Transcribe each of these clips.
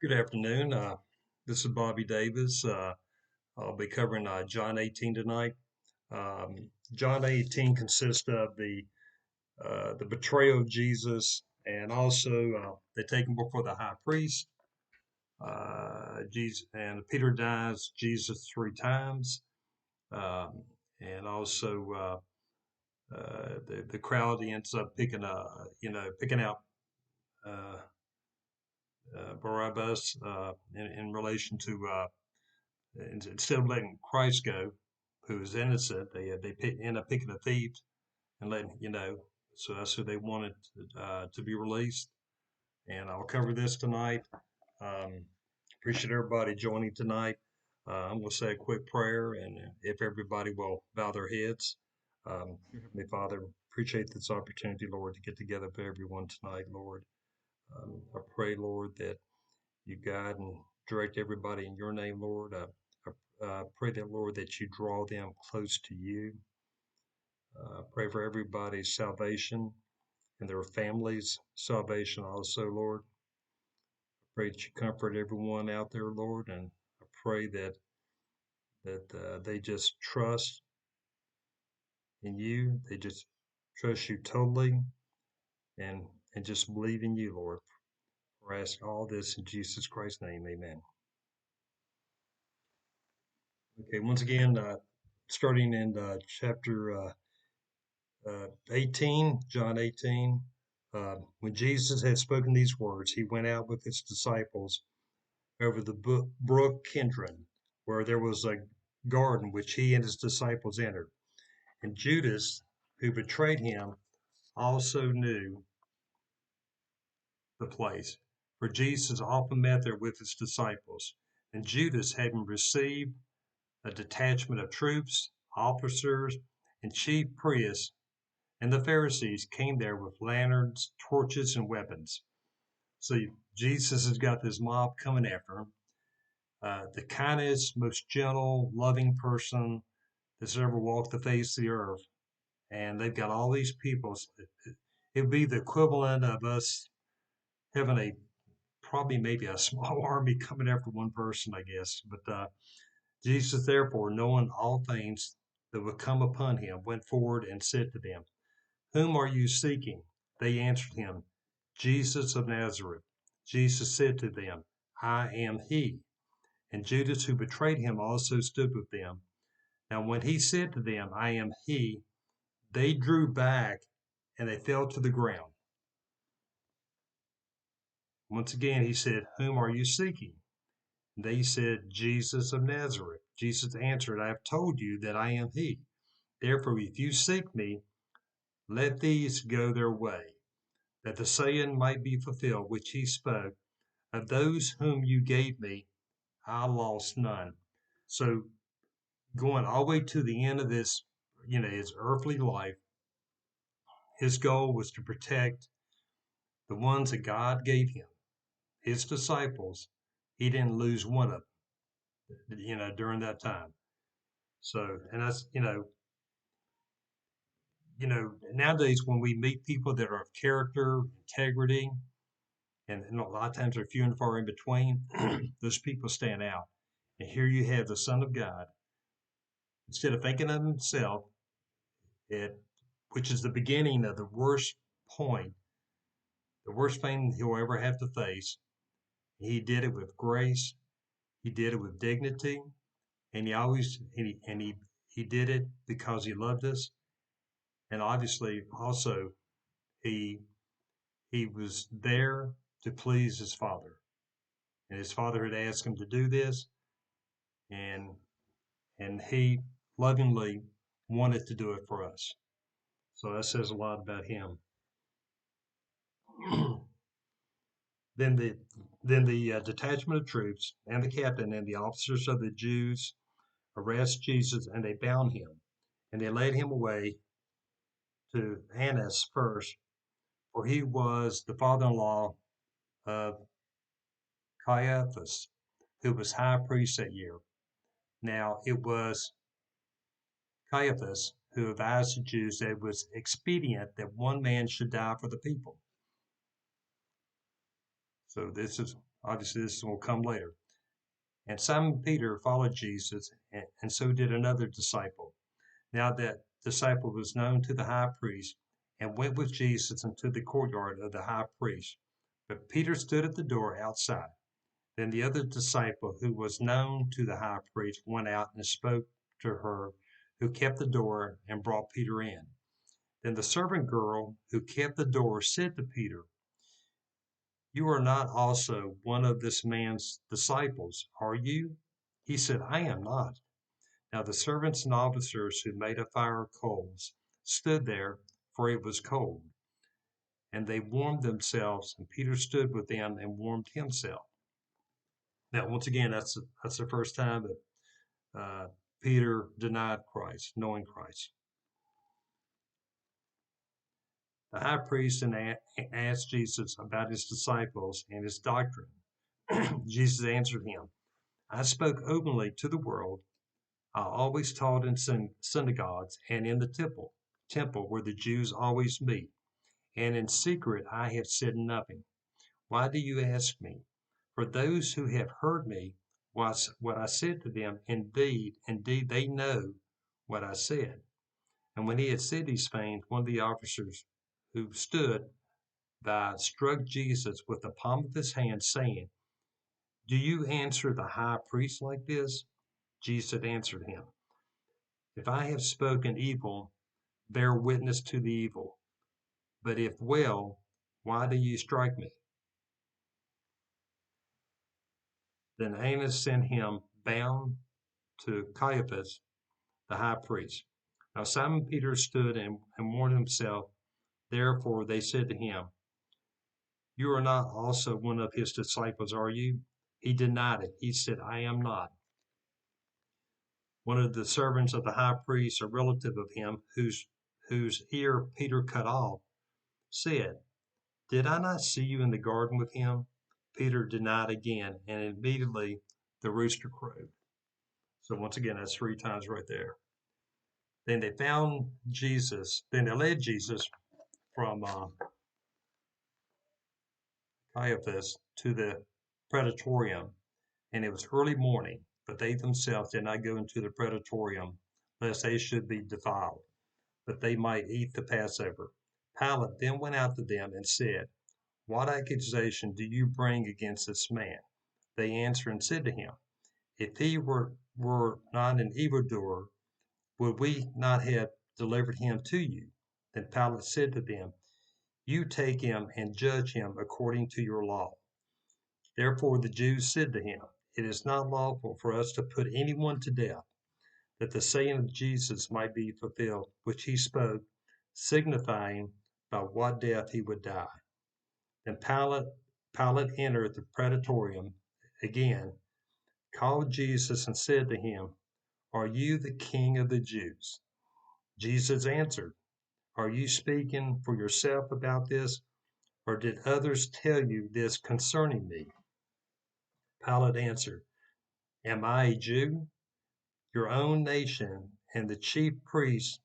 Good afternoon. This is Bobby Davis. I'll be covering John 18 tonight. John 18 consists of the betrayal of Jesus, and also they take him before the high priest. Jesus and Peter denies Jesus three times, um, and also the crowd ends up picking out uh, Barabbas in relation to instead of letting Christ go, who is innocent, they end up picking a thief and letting So that's who they wanted to be released. And I'll cover this tonight. Um, Appreciate everybody joining tonight. I'm going to say a quick prayer, and if everybody will bow their heads. Dear Heavenly Father, appreciate this opportunity, Lord, to get together with everyone tonight, Lord. I pray, Lord, that you guide and direct everybody in your name, Lord. I pray that, Lord, that you draw them close to you. Pray for everybody's salvation and their families' salvation also, Lord. Pray that you comfort everyone out there, Lord, and I pray that they just trust in you. They just trust you totally and and just believe in you, Lord. I ask all this in Jesus Christ's name, amen. Okay, once again, starting in chapter 18, John 18. When Jesus had spoken these words, he went out with his disciples over the brook Kidron, where there was a garden which he and his disciples entered. And Judas, who betrayed him, also knew the place, for Jesus often met there with his disciples. And Judas, having received a detachment of troops, officers, and chief priests, and the Pharisees came there with lanterns, torches, and weapons. So Jesus has got this mob coming after him. The kindest, most gentle, loving person that's ever walked the face of the earth. And they've got all these people. It would be the equivalent of us having probably maybe a small army coming after one person, I guess. But Jesus, therefore, knowing all things that would come upon him, went forward and said to them, "Whom are you seeking?" They answered him, "Jesus of Nazareth." Jesus said to them, "I am he." And Judas, who betrayed him, also stood with them. Now when he said to them, "I am he," they drew back and they fell to the ground. Once again, he said, "Whom are you seeking?" They said, "Jesus of Nazareth." Jesus answered, "I have told you that I am he. Therefore, if you seek me, let these go their way, that the saying might be fulfilled which he spoke, of those whom you gave me, I lost none." So going all the way to the end of this, his earthly life, his goal was to protect the ones that God gave him, his disciples. He didn't lose one of them, during that time. So, and that's, nowadays when we meet people that are of character, integrity, and a lot of times they're few and far in between, those people stand out. And here you have the Son of God, instead of thinking of himself, which is the beginning of the worst point, the worst thing he'll ever have to face. He did it with grace. He did it with dignity, and he did it because he loved us, and obviously also he he was there to please his Father, and his Father had asked him to do this, and he lovingly wanted to do it for us. So that says a lot about him. Then the detachment of troops and the captain and the officers of the Jews arrest Jesus, and they bound him, and they led him away to Annas first, for he was the father-in-law of Caiaphas, who was high priest that year. Now it was Caiaphas who advised the Jews that it was expedient that one man should die for the people. So this will come later. And Simon Peter followed Jesus, and so did another disciple. Now that disciple was known to the high priest and went with Jesus into the courtyard of the high priest. But Peter stood at the door outside. Then the other disciple, who was known to the high priest, went out and spoke to her who kept the door and brought Peter in. Then the servant girl who kept the door said to Peter, "You are not also one of this man's disciples, are you?" He said, "I am not." Now the servants and officers who made a fire of coals stood there, for it was cold, and they warmed themselves, and Peter stood with them and warmed himself. Now, once again, that's the first time that Peter denied Christ, knowing Christ. The high priest asked Jesus about his disciples and his doctrine. Jesus answered him, "I spoke openly to the world. I always taught in synagogues and in the temple where the Jews always meet. And in secret I have said nothing. Why do you ask me? For those who have heard me, what I said to them, indeed, they know what I said." And when he had said these things, one of the officers who stood by struck Jesus with the palm of his hand, saying, "Do you answer the high priest like this?" Jesus answered him, "If I have spoken evil, bear witness to the evil. But if well, why do you strike me?" Then Annas sent him bound to Caiaphas, the high priest. Now Simon Peter stood and warned himself. Therefore they said to him, "You are not also one of his disciples, are you?" He denied it. He said, "I am not." One of the servants of the high priest, a relative of him, whose ear Peter cut off, said, "Did I not see you in the garden with him?" Peter denied again, and immediately the rooster crowed. So once again, that's 3 times right there. Then they found Jesus. Then they led Jesus from Caiaphas to the praetorium, and it was early morning. But they themselves did not go into the praetorium, lest they should be defiled, but they might eat the Passover. Pilate then went out to them and said, "What accusation do you bring against this man?" They answered and said to him, "If he were not an evildoer, would we not have delivered him to you?" Then Pilate said to them, "You take him and judge him according to your law." Therefore the Jews said to him, "It is not lawful for us to put anyone to death, that the saying of Jesus might be fulfilled, which he spoke, signifying by what death he would die." Then Pilate entered the praetorium again, called Jesus, and said to him, "Are you the king of the Jews?" Jesus answered, "Are you speaking for yourself about this, or did others tell you this concerning me?" Pilate answered, "Am I a Jew? Your own nation and the chief priests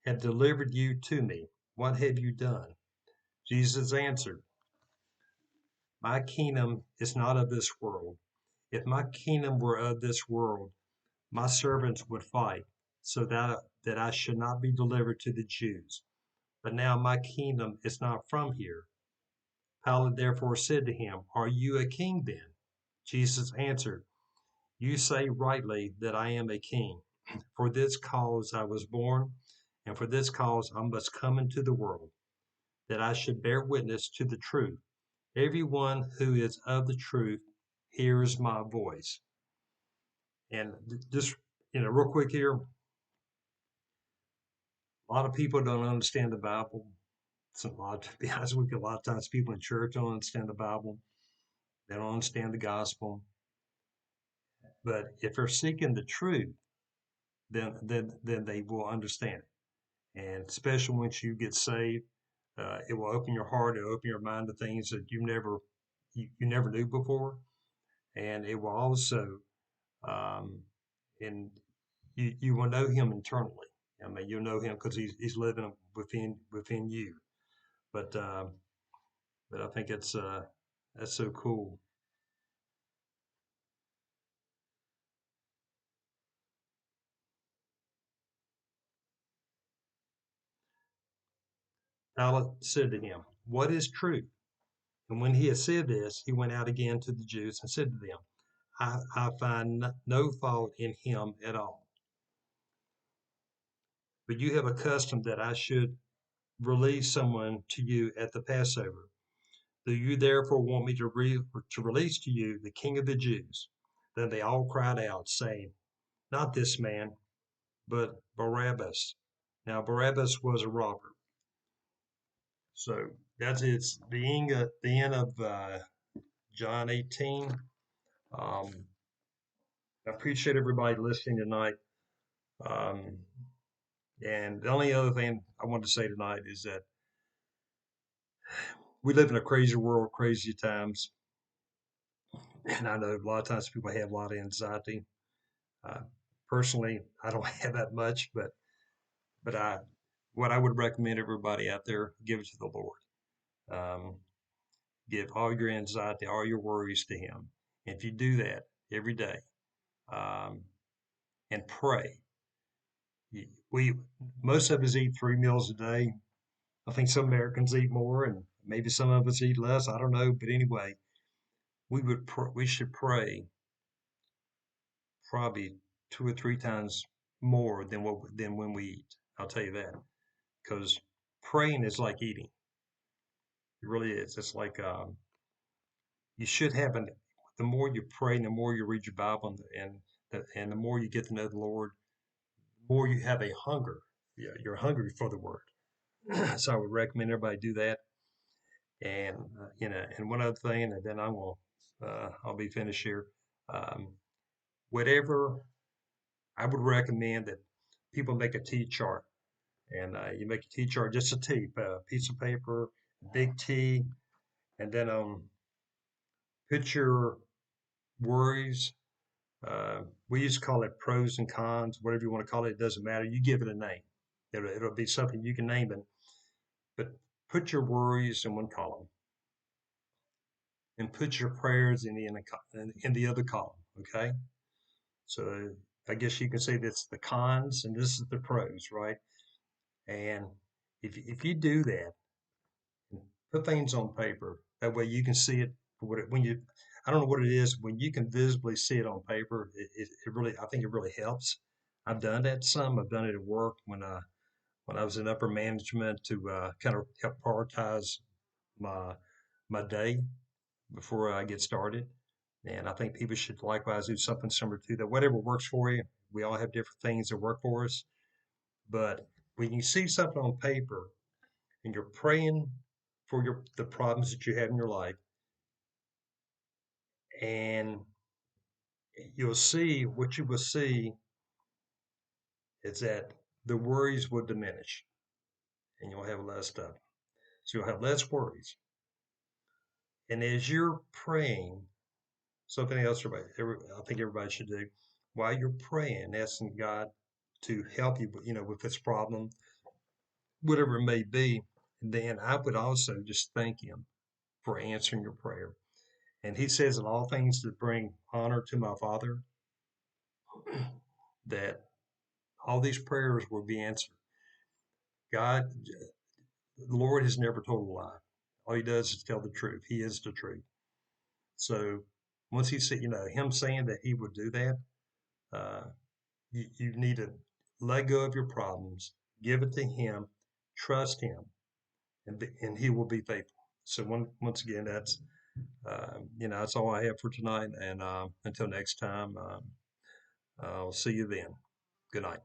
have delivered you to me. What have you done?" Jesus answered, "My kingdom is not of this world. If my kingdom were of this world, my servants would fight, so that I should not be delivered to the Jews. But now my kingdom is not from here." Pilate therefore said to him, "Are you a king then?" Jesus answered, "You say rightly that I am a king. For this cause I was born, and for this cause I must come into the world, that I should bear witness to the truth. Everyone who is of the truth hears my voice." And just, real quick here, a lot of people don't understand the Bible. To be honest with you, a lot of times people in church don't understand the Bible. They don't understand the gospel. But if they're seeking the truth, then they will understand it. And especially once you get saved, it will open your heart, it'll open your mind to things that you never knew before. And it will also, and you will know him internally. I mean, you'll know him because he's living within you. But I think it's That's so cool. Pilate said to him, "What is truth?" And when he had said this, he went out again to the Jews and said to them, I find no fault in him at all. But you have a custom that I should release someone to you at the Passover. Do you therefore want me to release to you the King of the Jews? Then they all cried out, saying, Not this man, but Barabbas. Now Barabbas was a robber. So that's it's the end of John 18. Um, I appreciate everybody listening tonight. Um, and the only other thing I want to say tonight is that we live in a crazy world, crazy times. And I know a lot of times people have a lot of anxiety. Uh, Personally, I don't have that much, but what I would recommend everybody out there, give it to the Lord. Um, give all your anxiety, all your worries to Him. And if you do that every day, um, and pray, we most of us eat 3 meals a day. I think some Americans eat more, and maybe some of us eat less. I don't know, but anyway, we should pray probably 2 or 3 times more than when we eat. I'll tell you that because praying is like eating. It really is. It's like you should have an. The more you pray, and the more you read your Bible, and the more you get to know the Lord, the more you have a hunger. Yeah, you're hungry for the Word. So I would recommend everybody do that. And and one other thing, and then I'll be finished here. Um, Whatever I would recommend that people make a T chart, and you make a T chart, just a T, a piece of paper, big T, and then put your worries. We used to call it pros and cons, whatever you want to call it. It doesn't matter. You give it a name. It'll be something you can name it, but put your worries in one column and put your prayers in the other column. Okay. So I guess you can say that's the cons and this is the pros, right? And if you do that, put things on paper, that way you can see it for when you. I don't know what it is when you can visibly see it on paper. It really, I think it really helps. I've done that some. I've done it at work when I was in upper management to kind of help prioritize my my day before I get started. And I think people should likewise do something similar to that. Whatever works for you. We all have different things that work for us. But when you see something on paper and you're praying for the problems that you have in your life, and you'll see what you will see is that the worries will diminish and you'll have less stuff. So you'll have less worries. And as you're praying, something else I think everybody should do while you're praying, asking God to help you, with this problem, whatever it may be. And then I would also just thank Him for answering your prayer. And He says in all things that bring honor to my Father, that all these prayers will be answered. God, the Lord has never told a lie. All He does is tell the truth. He is the truth. So once He said, Him saying that He would do that, uh, you need to let go of your problems, give it to Him, trust Him, and He will be faithful. So once again, that's all I have for tonight. And until next time, I'll see you then. Good night.